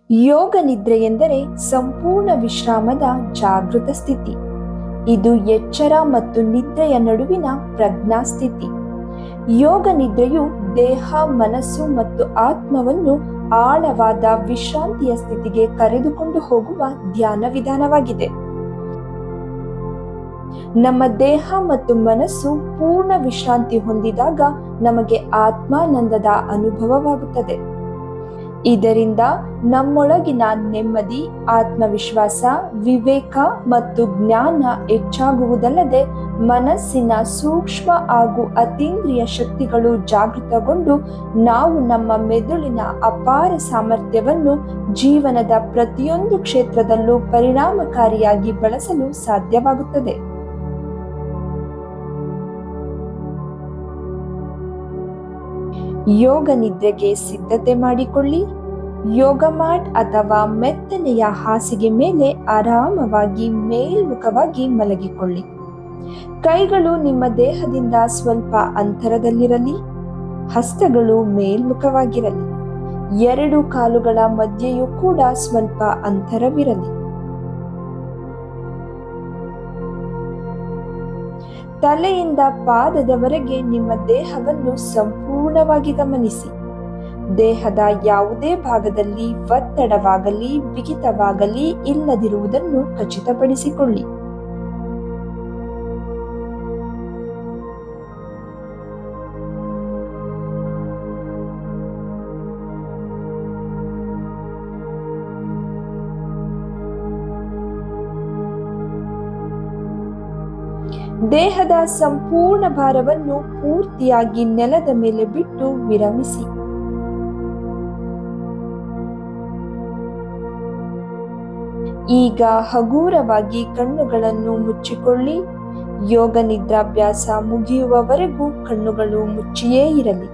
ಯೋಗ ನಿದ್ರೆ ಎಂದರೆ ಸಂಪೂರ್ಣ ವಿಶ್ರಾಮದ ಜಾಗೃತ ಸ್ಥಿತಿ. ಇದು ಎಚ್ಚರ ಮತ್ತು ನಿದ್ರೆಯ ನಡುವಿನ ಪ್ರಜ್ಞಾ ಸ್ಥಿತಿ. ಯೋಗ ನಿದ್ರೆಯು ದೇಹ, ಮನಸ್ಸು ಮತ್ತು ಆತ್ಮವನ್ನು ಆಳವಾದ ವಿಶ್ರಾಂತಿಯ ಸ್ಥಿತಿಗೆ ಕರೆದುಕೊಂಡು ಹೋಗುವ ಧ್ಯಾನ ವಿಧಾನವಾಗಿದೆ. ನಮ್ಮ ದೇಹ ಮತ್ತು ಮನಸ್ಸು ಪೂರ್ಣ ವಿಶ್ರಾಂತಿ ಹೊಂದಿದಾಗ ನಮಗೆ ಆತ್ಮಾನಂದದ ಅನುಭವವಾಗುತ್ತದೆ. ಇದರಿಂದ ನಮ್ಮೊಳಗಿನ ನೆಮ್ಮದಿ, ಆತ್ಮವಿಶ್ವಾಸ, ವಿವೇಕ ಮತ್ತು ಜ್ಞಾನ ಹೆಚ್ಚಾಗುವುದಲ್ಲದೆ ಮನಸ್ಸಿನ ಸೂಕ್ಷ್ಮ ಹಾಗೂ ಅತೀಂದ್ರಿಯ ಶಕ್ತಿಗಳು ಜಾಗೃತಗೊಂಡು ನಾವು ನಮ್ಮ ಮೆದುಳಿನ ಅಪಾರ ಸಾಮರ್ಥ್ಯವನ್ನು ಜೀವನದ ಪ್ರತಿಯೊಂದು ಕ್ಷೇತ್ರದಲ್ಲೂ ಪರಿಣಾಮಕಾರಿಯಾಗಿ ಬಳಸಲು ಸಾಧ್ಯವಾಗುತ್ತದೆ. ಯೋಗ ನಿದ್ರೆಗೆ ಸಿದ್ಧತೆ ಮಾಡಿಕೊಳ್ಳಿ. ಯೋಗ ಮ್ಯಾಟ್ ಅಥವಾ ಮೆತ್ತನೆಯ ಹಾಸಿಗೆ ಮೇಲೆ ಆರಾಮವಾಗಿ ಮೇಲ್ಮುಖವಾಗಿ ಮಲಗಿಕೊಳ್ಳಿ. ಕೈಗಳು ನಿಮ್ಮ ದೇಹದಿಂದ ಸ್ವಲ್ಪ ಅಂತರದಲ್ಲಿರಲಿ. ಹಸ್ತಗಳು ಮೇಲ್ಮುಖವಾಗಿರಲಿ. ಎರಡು ಕಾಲುಗಳ ಮಧ್ಯೆಯೂ ಕೂಡ ಸ್ವಲ್ಪ ಅಂತರವಿರಲಿ. ತಲೆಯಿಂದ ಪಾದದವರೆಗೆ ನಿಮ್ಮ ದೇಹವನ್ನು ಸಂಪೂರ್ಣವಾಗಿ ಗಮನಿಸಿ. ದೇಹದ ಯಾವುದೇ ಭಾಗದಲ್ಲಿ ಒತ್ತಡವಾಗಲಿ ಬಿಗಿತವಾಗಲಿ ಇಲ್ಲದಿರುವುದನ್ನು ಖಚಿತಪಡಿಸಿಕೊಳ್ಳಿ. ದೇಹದ ಸಂಪೂರ್ಣ ಭಾರವನ್ನು ಪೂರ್ತಿಯಾಗಿ ನೆಲದ ಮೇಲೆ ಬಿಟ್ಟು ವಿರಮಿಸಿ. ಈಗ ಹಗೂರವಾಗಿ ಕಣ್ಣುಗಳನ್ನು ಮುಚ್ಚಿಕೊಳ್ಳಿ. ಯೋಗ ನಿದ್ರಾಭ್ಯಾಸ ಮುಗಿಯುವವರೆಗೂ ಕಣ್ಣುಗಳು ಮುಚ್ಚಿಯೇ ಇರಲಿ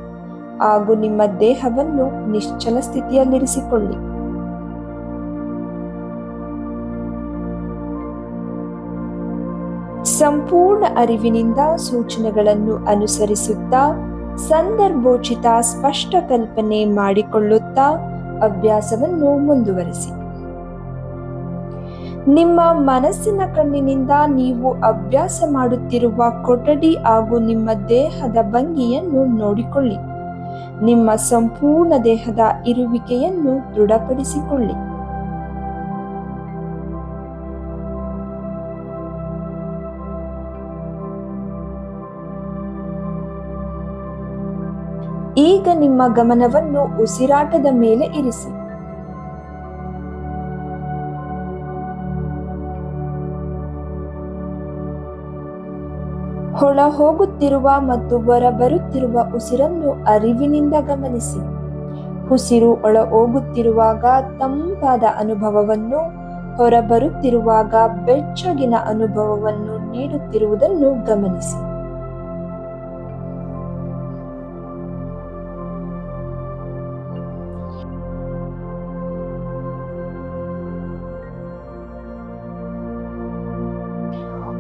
ಹಾಗೂ ನಿಮ್ಮ ದೇಹವನ್ನು ನಿಶ್ಚಲ ಸ್ಥಿತಿಯಲ್ಲಿರಿಸಿಕೊಳ್ಳಿ. ಸಂಪೂರ್ಣ ಅರಿವಿನಿಂದ ಸೂಚನೆಗಳನ್ನು ಅನುಸರಿಸುತ್ತಾ ಸಂದರ್ಭೋಚಿತ ಸ್ಪಷ್ಟ ಕಲ್ಪನೆ ಮಾಡಿಕೊಳ್ಳುತ್ತಾ ಅಭ್ಯಾಸವನ್ನು ಮುಂದುವರಿಸಿ. ನಿಮ್ಮ ಮನಸ್ಸಿನ ಕಣ್ಣಿನಿಂದ ನೀವು ಅಭ್ಯಾಸ ಮಾಡುತ್ತಿರುವ ಕೊಠಡಿ ಹಾಗೂ ನಿಮ್ಮ ದೇಹದ ಭಂಗಿಯನ್ನು ನೋಡಿಕೊಳ್ಳಿ. ನಿಮ್ಮ ಸಂಪೂರ್ಣ ದೇಹದ ಇರುವಿಕೆಯನ್ನು ದೃಢಪಡಿಸಿಕೊಳ್ಳಿ. ಈಗ ನಿಮ್ಮ ಗಮನವನ್ನು ಉಸಿರಾಟದ ಮೇಲೆ ಇರಿಸಿ. ಹೊಳ ಹೋಗುತ್ತಿರುವ ಮತ್ತು ಹೊರ ಬರುತ್ತಿರುವ ಉಸಿರನ್ನು ಅರಿವಿನಿಂದ ಗಮನಿಸಿ. ಉಸಿರು ಒಳ ಹೋಗುತ್ತಿರುವಾಗ ತಂಪಾದ ಅನುಭವವನ್ನು, ಹೊರ ಬರುತ್ತಿರುವಾಗ ಬೆಚ್ಚಗಿನ ಅನುಭವವನ್ನು ನೀಡುತ್ತಿರುವುದನ್ನು ಗಮನಿಸಿ.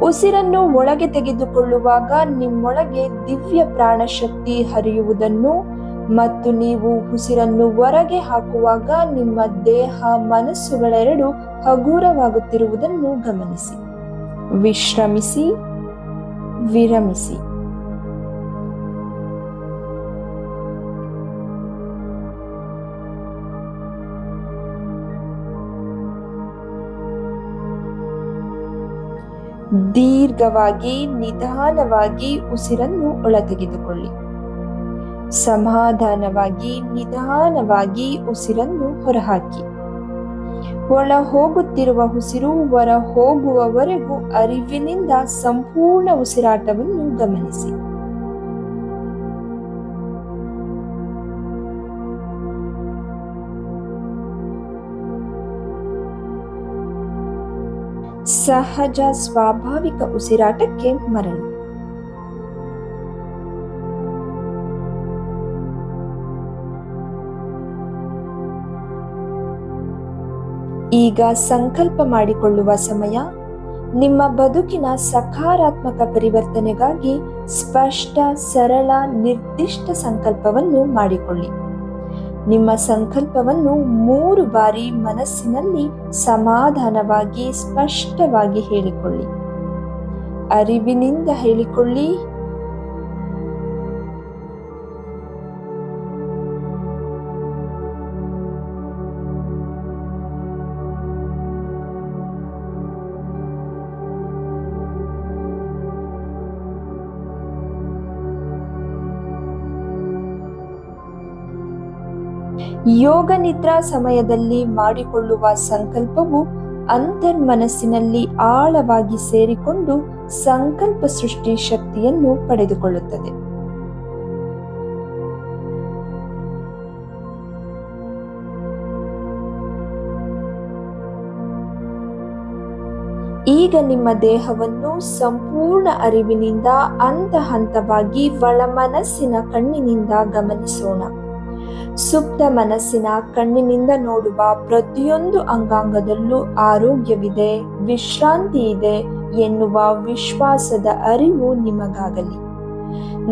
ಉಸಿರನ್ನು ಒಳಗೆ ತೆಗೆದುಕೊಳ್ಳುವಾಗ ನಿಮ್ಮೊಳಗೆ ದಿವ್ಯ ಪ್ರಾಣಶಕ್ತಿ ಹರಿಯುವುದನ್ನು ಮತ್ತು ನೀವು ಉಸಿರನ್ನು ಹೊರಗೆ ಹಾಕುವಾಗ ನಿಮ್ಮ ದೇಹ ಮನಸ್ಸುಗಳೆರಡು ಹಗೂರವಾಗುತ್ತಿರುವುದನ್ನು ಗಮನಿಸಿ. ವಿಶ್ರಮಿಸಿ, ವಿರಮಿಸಿ. ದೀರ್ಘವಾಗಿ ನಿಧಾನವಾಗಿ ಉಸಿರನ್ನು ಒಳ ತೆಗೆದುಕೊಳ್ಳಿ. ಸಮಾಧಾನವಾಗಿ ನಿಧಾನವಾಗಿ ಉಸಿರನ್ನು ಹೊರಹಾಕಿ. ಒಳ ಹೋಗುತ್ತಿರುವ ಉಸಿರು ಹೊರ ಹೋಗುವವರೆಗೂ ಅರಿವಿನಿಂದ ಸಂಪೂರ್ಣ ಉಸಿರಾಟವನ್ನು ಗಮನಿಸಿ. ಸಹಜ ಸ್ವಾಭಾವಿಕ ಉಸಿರಾಟಕ್ಕೆ ಮರಳಿ. ಈಗ ಸಂಕಲ್ಪ ಮಾಡಿಕೊಳ್ಳುವ ಸಮಯ. ನಿಮ್ಮ ಬದುಕಿನ ಸಕಾರಾತ್ಮಕ ಪರಿವರ್ತನೆಗಾಗಿ ಸ್ಪಷ್ಟ, ಸರಳ, ನಿರ್ದಿಷ್ಟ ಸಂಕಲ್ಪವನ್ನು ಮಾಡಿಕೊಳ್ಳಿ. ನಿಮ್ಮ ಸಂಕಲ್ಪವನ್ನು 3 ಬಾರಿ ಮನಸ್ಸಿನಲ್ಲಿ ಸಮಾಧಾನವಾಗಿ ಸ್ಪಷ್ಟವಾಗಿ ಹೇಳಿಕೊಳ್ಳಿ. ಅರಿವಿನಿಂದ ಹೇಳಿಕೊಳ್ಳಿ. ಯೋಗ ನಿದ್ರಾ ಸಮಯದಲ್ಲಿ ಮಾಡಿಕೊಳ್ಳುವ ಸಂಕಲ್ಪವು ಅಂತರ್ಮನಸ್ಸಿನಲ್ಲಿ ಆಳವಾಗಿ ಸೇರಿಕೊಂಡು ಸಂಕಲ್ಪ ಸೃಷ್ಟಿ ಶಕ್ತಿಯನ್ನು ಪಡೆದುಕೊಳ್ಳುತ್ತದೆ. ಈಗ ನಿಮ್ಮ ದೇಹವನ್ನು ಸಂಪೂರ್ಣ ಅರಿವಿನಿಂದ ಹಂತ ಹಂತವಾಗಿ ಒಳ ಮನಸ್ಸಿನ ಕಣ್ಣಿನಿಂದ ಗಮನಿಸೋಣ. ಸುಪ್ತ ಮನಸ್ಸಿನ ಕಣ್ಣಿನಿಂದ ನೋಡುವ ಪ್ರತಿಯೊಂದು ಅಂಗಾಂಗದಲ್ಲೂ ಆರೋಗ್ಯವಿದೆ, ವಿಶ್ರಾಂತಿ ಇದೆ ಎನ್ನುವ ವಿಶ್ವಾಸದ ಅರಿವು ನಿಮಗಾಗಲಿ.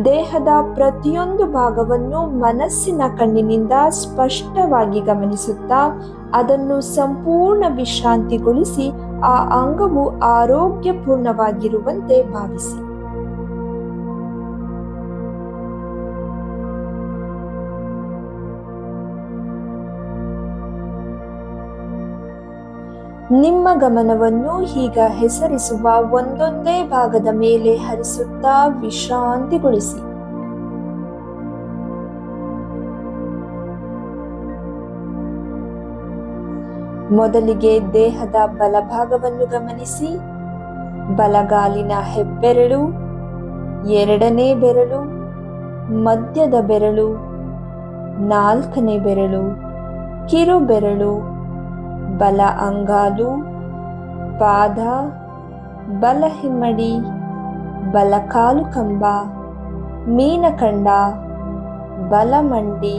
ದೇಹದ ಪ್ರತಿಯೊಂದು ಭಾಗವನ್ನು ಮನಸ್ಸಿನ ಕಣ್ಣಿನಿಂದ ಸ್ಪಷ್ಟವಾಗಿ ಗಮನಿಸುತ್ತಾ ಅದನ್ನು ಸಂಪೂರ್ಣ ವಿಶ್ರಾಂತಿಗೊಳಿಸಿ ಆ ಅಂಗವು ಆರೋಗ್ಯಪೂರ್ಣವಾಗಿರುವಂತೆ ಭಾವಿಸಿ. ನಿಮ್ಮ ಗಮನವನ್ನು ಈಗ ಹೆಸರಿಸುವ ಒಂದೊಂದೇ ಭಾಗದ ಮೇಲೆ ಹರಿಸುತ್ತಾ ವಿಶ್ರಾಂತಿಗೊಳಿಸಿ. ಮೊದಲಿಗೆ ದೇಹದ ಬಲಭಾಗವನ್ನು ಗಮನಿಸಿ. ಬಲಗಾಲಿನ ಹೆಬ್ಬೆರಳು, ಎರಡನೇ ಬೆರಳು, ಮಧ್ಯದ ಬೆರಳು, ನಾಲ್ಕನೇ ಬೆರಳು, ಕಿರು ಬೆರಳು, ಬಲ ಅಂಗಾಲು, ಪಾದ, ಬಲ ಹಿಮ್ಮಡಿ, ಬಲ ಕಾಲು ಕಂಬ, ಮೀನಖಂಡ, ಬಲ ಮಂಡಿ,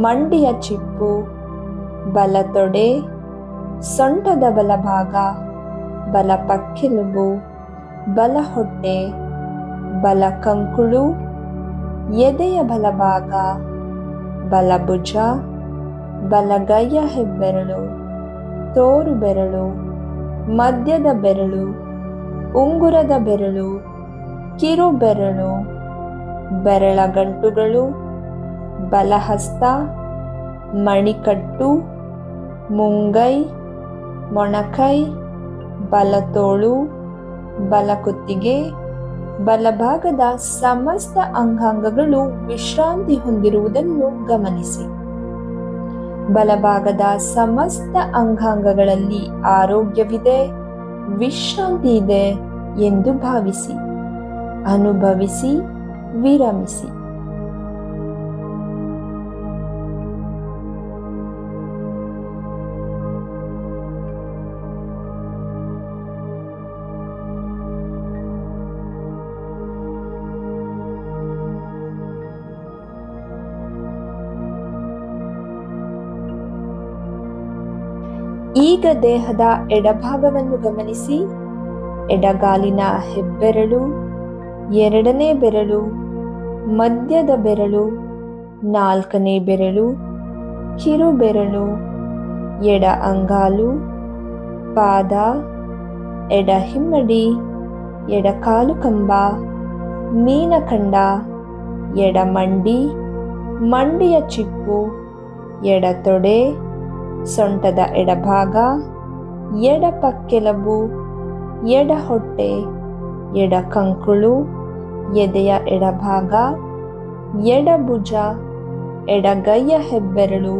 ಮಂಡಿಯ ಚಿಪ್ಪು, ಬಲ ತೊಡೆ, ಸೊಂಟದ ಬಲಭಾಗ, ಬಲ ಪಕ್ಕೆಲುಬು, ಬಲ ಹೊಟ್ಟೆ, ಬಲ ಕಂಕುಳು, ಎದೆಯ ಬಲಭಾಗ, ಬಲ ಭುಜ, ಬಲಗೈಯ ಹೆಬ್ಬೆರಳು, ತೋರು ಬೆರಳು, ಮಧ್ಯದ ಬೆರಳು, ಉಂಗುರದ ಬೆರಳು, ಕಿರು ಬೆರಳು, ಬೆರಳ ಗಂಟುಗಳು, ಬಲಹಸ್ತ, ಮಣಿಕಟ್ಟು, ಮುಂಗೈ, ಮೊಣಕೈ, ಬಲತೋಳು, ಬಲಕುತ್ತಿಗೆ, ಬಲಭಾಗದ ಸಮಸ್ತ ಅಂಗಾಂಗಗಳು ವಿಶ್ರಾಂತಿ ಹೊಂದಿರುವುದನ್ನು ಗಮನಿಸಿ. ಬಲಭಾಗದ ಸಮಸ್ತ ಅಂಗಾಂಗಗಳಲ್ಲಿ ಆರೋಗ್ಯವಿದೆ, ವಿಶ್ರಾಂತಿ ಇದೆ ಎಂದು ಭಾವಿಸಿ, ಅನುಭವಿಸಿ, ವಿರಮಿಸಿ. ಈಗ ದೇಹದ ಎಡಭಾಗವನ್ನು ಗಮನಿಸಿ. ಎಡಗಾಲಿನ ಹೆಬ್ಬೆರಳು, ಎರಡನೇ ಬೆರಳು, ಮಧ್ಯದ ಬೆರಳು, ನಾಲ್ಕನೇ ಬೆರಳು, ಕಿರು ಬೆರಳು, ಎಡ ಅಂಗಾಲು, ಪಾದ, ಎಡ ಹಿಮ್ಮಡಿ, ಎಡ ಕಾಲು ಕಂಬ, ಮೀನಖಂಡ, ಎಡ ಮಂಡಿ, ಮಂಡಿಯ ಚಿಪ್ಪು, ಎಡ ತೊಡೆ, ಸೊಂಟದ ಎಡಭಾಗ, ಎಡ ಪಕ್ಕೆಲುಬು, ಎಡ ಹೊಟ್ಟೆ, ಎಡ ಕಂಕುಳು, ಎದೆಯ ಎಡಭಾಗ, ಎಡ ಭುಜ, ಎಡಗೈಯ ಹೆಬ್ಬೆರಳು,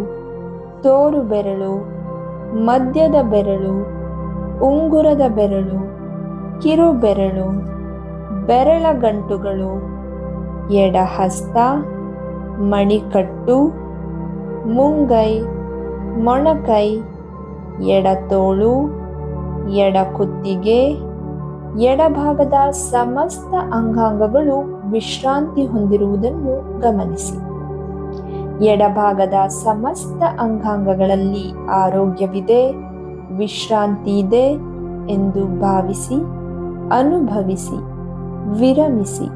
ತೋರು ಬೆರಳು, ಮಧ್ಯದ ಬೆರಳು, ಉಂಗುರದ ಬೆರಳು, ಕಿರು ಬೆರಳು, ಬೆರಳ ಗಂಟುಗಳು, ಎಡ ಹಸ್ತ, ಮಣಿಕಟ್ಟು, ಮುಂಗೈ, ಮೊಣಕೈ, ಎಡ ತೋಳು, ಎಡ ಕುತ್ತಿಗೆ, ಎಡಭಾಗದ ಸಮಸ್ತ ಅಂಗಾಂಗಗಳು ವಿಶ್ರಾಂತಿ ಹೊಂದಿರುವುದನ್ನು ಗಮನಿಸಿ. ಎಡಭಾಗದ ಸಮಸ್ತ ಅಂಗಾಂಗಗಳಲ್ಲಿ ಆರೋಗ್ಯವಿದೆ, ವಿಶ್ರಾಂತಿ ಇದೆ ಎಂದು ಭಾವಿಸಿ, ಅನುಭವಿಸಿ, ವಿರಮಿಸಿ.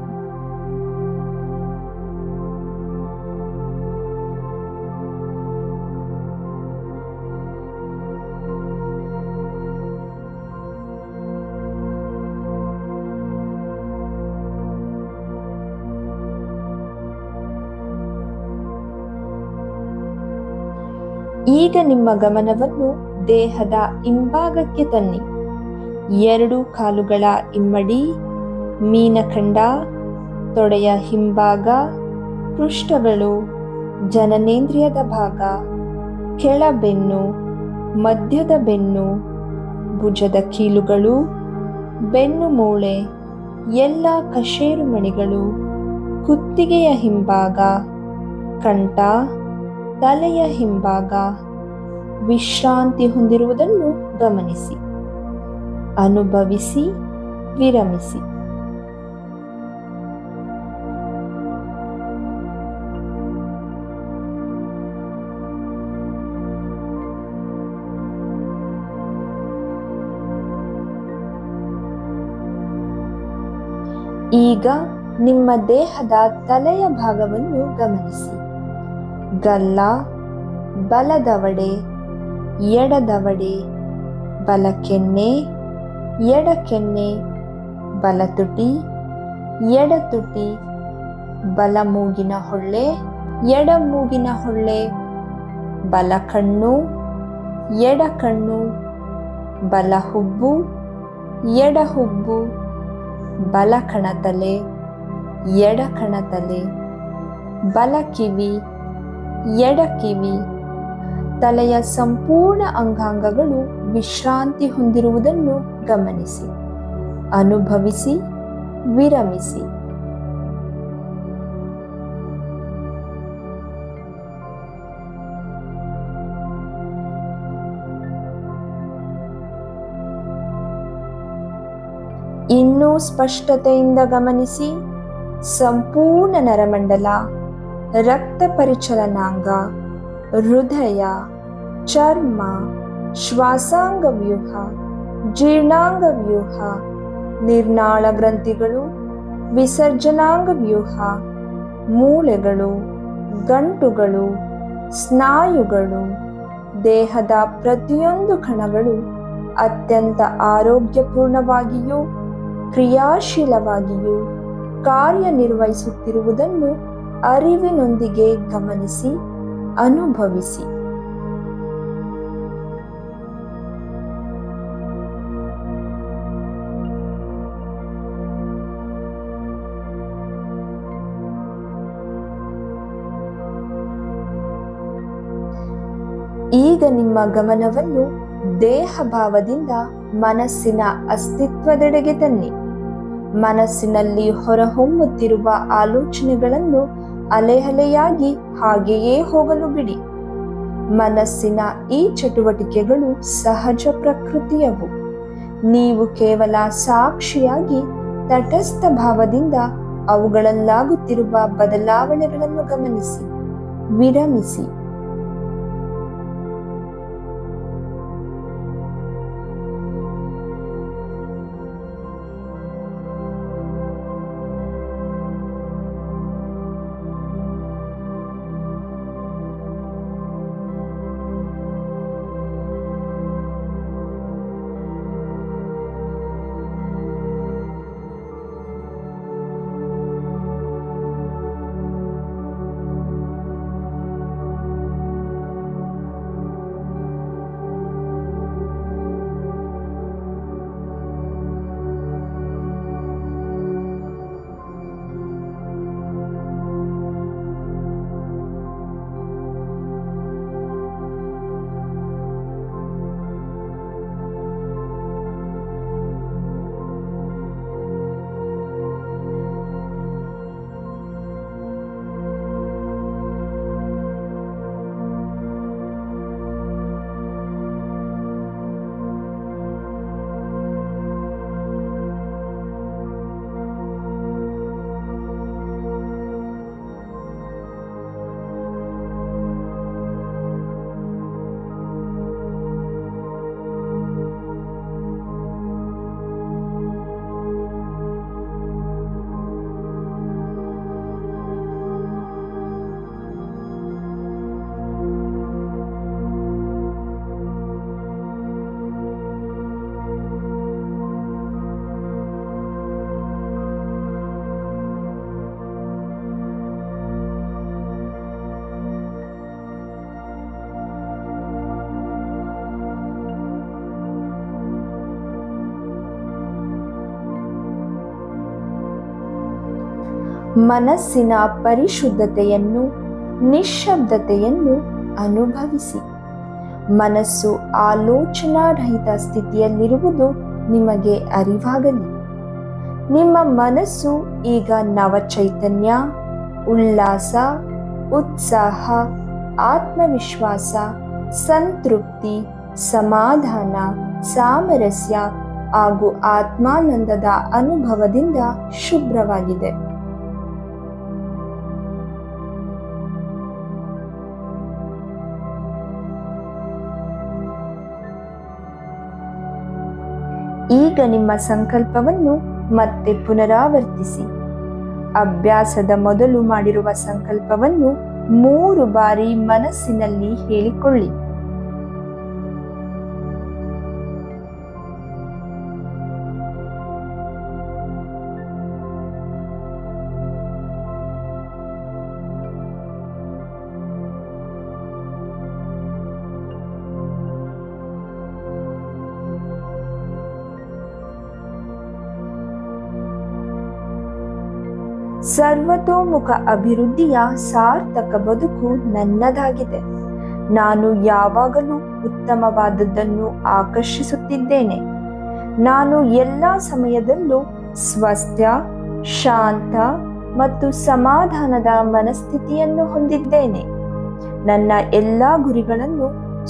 ಈಗ ನಿಮ್ಮ ಗಮನವನ್ನು ದೇಹದ ಹಿಂಭಾಗಕ್ಕೆ ತನ್ನಿ. 2 ಕಾಲುಗಳ ಹಿಮ್ಮಡಿ, ಮೀನಖಂಡ, ತೊಡೆಯ ಹಿಂಭಾಗ, ಪೃಷ್ಠಗಳು, ಜನನೇಂದ್ರಿಯದ ಭಾಗ, ಕೆಳಬೆನ್ನು, ಮಧ್ಯದ ಬೆನ್ನು, ಭುಜದ ಕೀಲುಗಳು, ಬೆನ್ನು ಮೂಳೆ, ಎಲ್ಲ ಕಶೇರುಮಣಿಗಳು, ಕುತ್ತಿಗೆಯ ಹಿಂಭಾಗ, ಕಂಠ, ತಲೆಯ ಹಿಂಭಾಗ ವಿಶ್ರಾಂತಿ ಹೊಂದಿರುವುದನ್ನು ಗಮನಿಸಿ. ಅನುಭವಿಸಿ, ವಿರಮಿಸಿ. ಈಗ ನಿಮ್ಮ ದೇಹದ ತಲೆಯ ಭಾಗವನ್ನು ಗಮನಿಸಿ. ಗಲ್ಲ, ಬಲದವಡೆ, ಎಡದವಡೆ, ಬಲಕೆನ್ನೆ, ಎಡಕೆನ್ನೆ, ಬಲತುಟಿ, ಎಡತುಟಿ, ಬಲಮೂಗಿನ ಹೊಳ್ಳೆ, ಎಡಮೂಗಿನ ಹೊಳ್ಳೆ, ಬಲಕಣ್ಣು, ಎಡಕಣ್ಣು, ಬಲಹುಬ್ಬು, ಎಡಹುಬ್ಬು, ಬಲಕಣತಲೆ, ಎಡಕಣತಲೆ, ಬಲಕಿವಿ, ಎಡಕಿವಿ. ತಲೆಯ ಸಂಪೂರ್ಣ ಅಂಗಾಂಗಗಳು ವಿಶ್ರಾಂತಿ ಹೊಂದಿರುವುದನ್ನು ಗಮನಿಸಿ. ಅನುಭವಿಸಿ, ವಿರಮಿಸಿ. ಇನ್ನೂ ಸ್ಪಷ್ಟತೆಯಿಂದ ಗಮನಿಸಿ. ಸಂಪೂರ್ಣ ನರಮಂಡಲ, ರಕ್ತ ಪರಿಚಲನಾಂಗ, ಹೃದಯ, ಚರ್ಮ, ಶ್ವಾಸಾಂಗ ವ್ಯೂಹ, ಜೀರ್ಣಾಂಗ ವ್ಯೂಹ, ನಿರ್ನಾಳ ಗ್ರಂಥಿಗಳು, ವಿಸರ್ಜನಾಂಗ ವ್ಯೂಹ, ಮೂಳೆಗಳು, ಗಂಟುಗಳು, ಸ್ನಾಯುಗಳು, ದೇಹದ ಪ್ರತಿಯೊಂದು ಕಣಗಳು ಅತ್ಯಂತ ಆರೋಗ್ಯಪೂರ್ಣವಾಗಿಯೂ ಕ್ರಿಯಾಶೀಲವಾಗಿಯೂ ಕಾರ್ಯನಿರ್ವಹಿಸುತ್ತಿರುವುದನ್ನು ಅರಿವಿನೊಂದಿಗೆ ಗಮನಿಸಿ, ಅನುಭವಿಸಿ. ಈಗ ನಿಮ್ಮ ಗಮನವನ್ನು ದೇಹ ಭಾವದಿಂದ ಮನಸ್ಸಿನ ಅಸ್ತಿತ್ವದೆಡೆಗೆ ತನ್ನಿ. ಮನಸ್ಸಿನಲ್ಲಿ ಹೊರಹೊಮ್ಮುತ್ತಿರುವ ಆಲೋಚನೆಗಳನ್ನು ಅಲೆಯಾಗಿ ಹಾಗೆಯೇ ಹೋಗಲು ಬಿಡಿ. ಮನಸ್ಸಿನ ಈ ಚಟುವಟಿಕೆಗಳು ಸಹಜ ಪ್ರಕೃತಿಯವು. ನೀವು ಕೇವಲ ಸಾಕ್ಷಿಯಾಗಿ ತಟಸ್ಥ ಭಾವದಿಂದ ಅವುಗಳಲ್ಲಾಗುತ್ತಿರುವ ಬದಲಾವಣೆಗಳನ್ನು ಗಮನಿಸಿ, ವಿರಮಿಸಿ. ಮನಸ್ಸಿನ ಪರಿಶುದ್ಧತೆಯನ್ನು, ನಿಶ್ಶಬ್ದತೆಯನ್ನು ಅನುಭವಿಸಿ. ಮನಸ್ಸು ಆಲೋಚನಾರಹಿತ ಸ್ಥಿತಿಯಲ್ಲಿರುವುದು ನಿಮಗೆ ಅರಿವಾಗಲಿ. ನಿಮ್ಮ ಮನಸ್ಸು ಈಗ ನವಚೈತನ್ಯ, ಉಲ್ಲಾಸ, ಉತ್ಸಾಹ, ಆತ್ಮವಿಶ್ವಾಸ, ಸಂತೃಪ್ತಿ, ಸಮಾಧಾನ, ಸಾಮರಸ್ಯ ಹಾಗೂ ಆತ್ಮಾನಂದದ ಅನುಭವದಿಂದ ಶುಭ್ರವಾಗಿದೆ. ಈಗ ನಿಮ್ಮ ಸಂಕಲ್ಪವನ್ನು ಮತ್ತೆ ಪುನರಾವರ್ತಿಸಿ. ಅಭ್ಯಾಸದ ಮೊದಲು ಮಾಡಿರುವ ಸಂಕಲ್ಪವನ್ನು 3 ಬಾರಿ ಮನಸ್ಸಿನಲ್ಲಿ ಹೇಳಿಕೊಳ್ಳಿ. ಸರ್ವತೋಮುಖ ಅಭಿವೃದ್ಧಿಯ ಸಾರ್ಥಕ ಬದುಕು ನನ್ನದಾಗಿದೆ. ನಾನು ಯಾವಾಗಲೂ ಉತ್ತಮವಾದದ್ದನ್ನು ಆಕರ್ಷಿಸುತ್ತಿದ್ದೇನೆ. ನಾನು ಎಲ್ಲ ಸಮಯದಲ್ಲೂ ಸ್ವಸ್ಥ, ಶಾಂತ ಮತ್ತು ಸಮಾಧಾನದ ಮನಸ್ಥಿತಿಯನ್ನು ಹೊಂದಿದ್ದೇನೆ. ನನ್ನ ಎಲ್ಲ ಗುರಿಗಳನ್ನು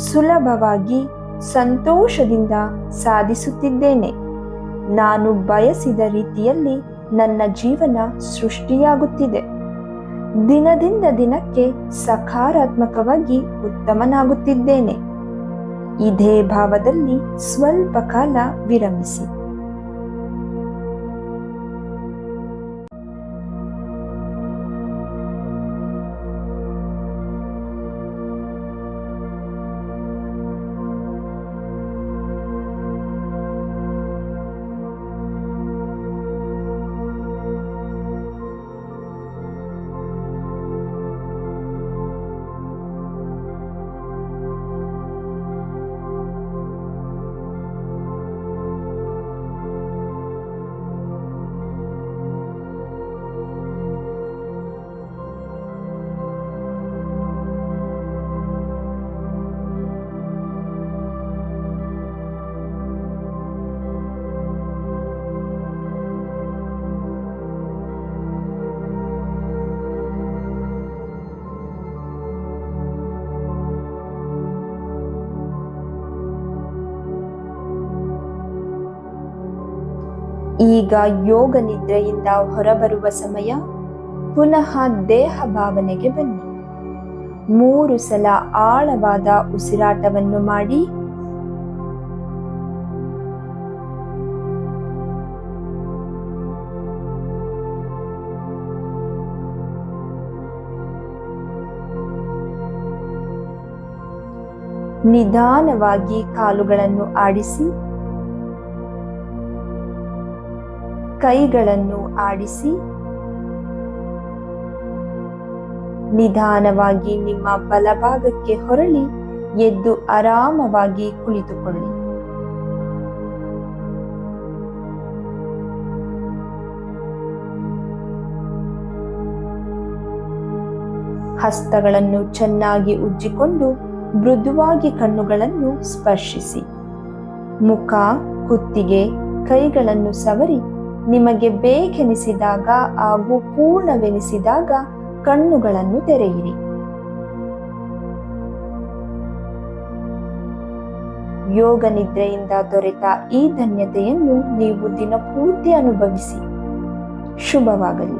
ಸುಲಭವಾಗಿ, ಸಂತೋಷದಿಂದ ಸಾಧಿಸುತ್ತಿದ್ದೇನೆ. ನಾನು ಬಯಸಿದ ರೀತಿಯಲ್ಲಿ ನನ್ನ ಜೀವನ ಸೃಷ್ಟಿಯಾಗುತ್ತಿದೆ. ದಿನದಿಂದ ದಿನಕ್ಕೆ ಸಕಾರಾತ್ಮಕವಾಗಿ ಉತ್ತಮನಾಗುತ್ತಿದ್ದೇನೆ. ಇದೇ ಭಾವದಲ್ಲಿ ಸ್ವಲ್ಪ ಕಾಲ ವಿರಮಿಸಿ. ಈಗ ಯೋಗ ನಿದ್ರೆಯಿಂದ ಹೊರಬರುವ ಸಮಯ. ಪುನಃ ದೇಹ ಭಾವನೆಗೆ ಬನ್ನಿ. 3 ಸಲ ಆಳವಾದ ಉಸಿರಾಟವನ್ನು ಮಾಡಿ. ನಿಧಾನವಾಗಿ ಕಾಲುಗಳನ್ನು ಆಡಿಸಿ, ಕೈಗಳನ್ನು ಆಡಿಸಿ. ನಿಧಾನವಾಗಿ ನಿಮ್ಮ ಬಲಭಾಗಕ್ಕೆ ಹೊರಳಿ ಎದ್ದು ಆರಾಮವಾಗಿ ಕುಳಿತುಕೊಳ್ಳಿ. ಹಸ್ತಗಳನ್ನು ಚೆನ್ನಾಗಿ ಉಜ್ಜಿಕೊಂಡು ಮೃದುವಾಗಿ ಕಣ್ಣುಗಳನ್ನು ಸ್ಪರ್ಶಿಸಿ. ಮುಖ, ಕುತ್ತಿಗೆ, ಕೈಗಳನ್ನು ಸವರಿ ನಿಮಗೆ ಬೇಕೆನಿಸಿದಾಗ ಹಾಗೂ ಪೂರ್ಣವೆನಿಸಿದಾಗ ಕಣ್ಣುಗಳನ್ನು ತೆರೆಯಿರಿ. ಯೋಗ ನಿದ್ರೆಯಿಂದ ದೊರೆತ ಈ ಧನ್ಯತೆಯನ್ನು ನೀವು ದಿನಪೂರ್ತಿ ಅನುಭವಿಸಿ. ಶುಭವಾಗಲಿ.